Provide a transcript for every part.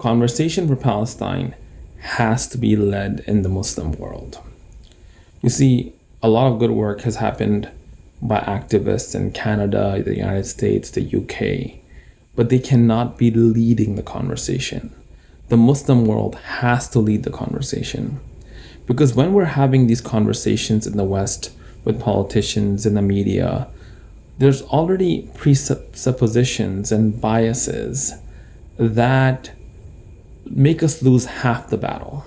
conversation for Palestine has to be led in the Muslim world. You see, a lot of good work has happened by activists in Canada, the United States, the UK, but they cannot be leading the conversation. The Muslim world has to lead the conversation. Because when we're having these conversations in the West with politicians in the media, there's already presuppositions and biases that make us lose half the battle.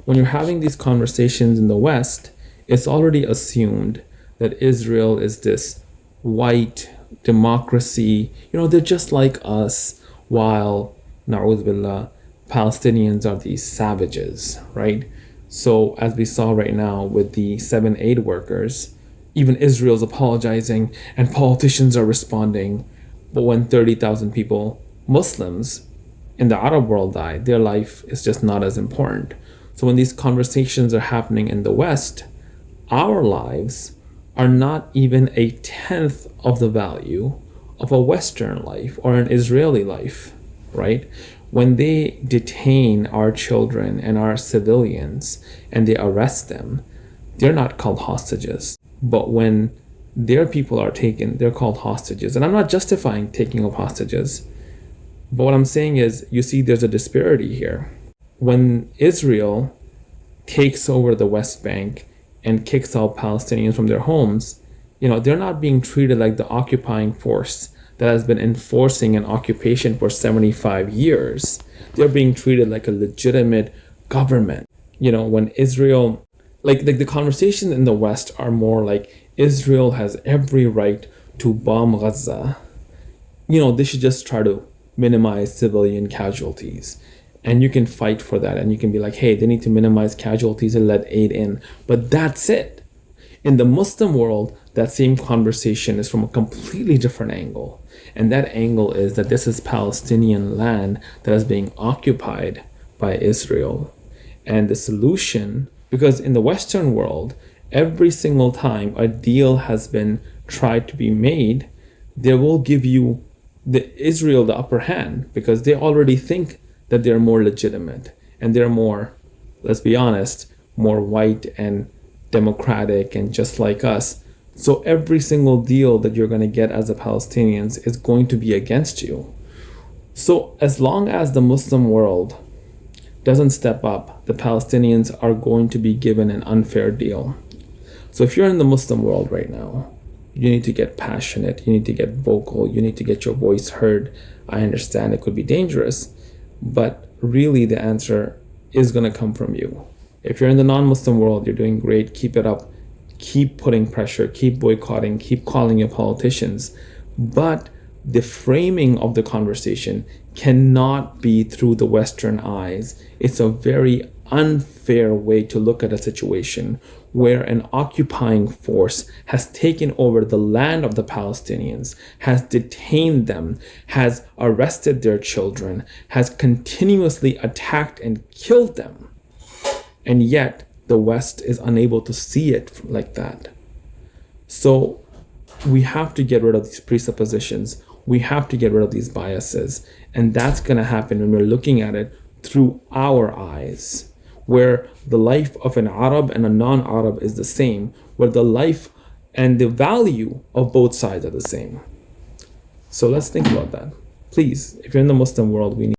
When you're having these conversations in the West, it's already assumed that Israel is this white democracy. They're just like us, while, na'udhu billah, Palestinians are these savages, right? So as we saw right now with the 7 aid workers, even Israel's apologizing and politicians are responding. But when 30,000 people, Muslims in the Arab world die, their life is just not as important. So when these conversations are happening in the West, our lives are not even a tenth of the value of a Western life or an Israeli life, right? When they detain our children and our civilians and they arrest them, they're not called hostages. But when their people are taken, they're called hostages. And I'm not justifying taking of hostages. But what I'm saying is, you see, there's a disparity here. When Israel takes over the West Bank and kicks out Palestinians from their homes, they're not being treated like the occupying force that has been enforcing an occupation for 75 years. They're being treated like a legitimate government. When Israel, like the conversations in the West are more like Israel has every right to bomb Gaza. They should just try to minimize civilian casualties. And you can fight for that, and you can be like, hey, they need to minimize casualties and let aid in. But that's it. In the Muslim world, that same conversation is from a completely different angle. And that angle is that this is Palestinian land that is being occupied by Israel. And the solution, because in the Western world, every single time a deal has been tried to be made, they will give you Israel the upper hand, because they already think that they're more legitimate and they're more, let's be honest, more white and democratic and just like us. So every single deal that you're going to get as a Palestinians is going to be against you. So as long as the Muslim world doesn't step up, the Palestinians are going to be given an unfair deal. So if you're in the Muslim world right now, you need to get passionate, you need to get vocal, you need to get your voice heard. I understand it could be dangerous, but really the answer is going to come from you. If you're in the non-Muslim world, you're doing great, keep it up, keep putting pressure, keep boycotting, keep calling your politicians. But the framing of the conversation cannot be through the Western eyes. It's a very unfair way to look at a situation where an occupying force has taken over the land of the Palestinians, has detained them, has arrested their children, has continuously attacked and killed them. And yet the West is unable to see it like that. So we have to get rid of these presuppositions. We have to get rid of these biases. And that's going to happen when we're looking at it through our eyes, where the life of an Arab and a non-Arab is the same, where the life and the value of both sides are the same. So let's think about that. Please, if you're in the Muslim world, we need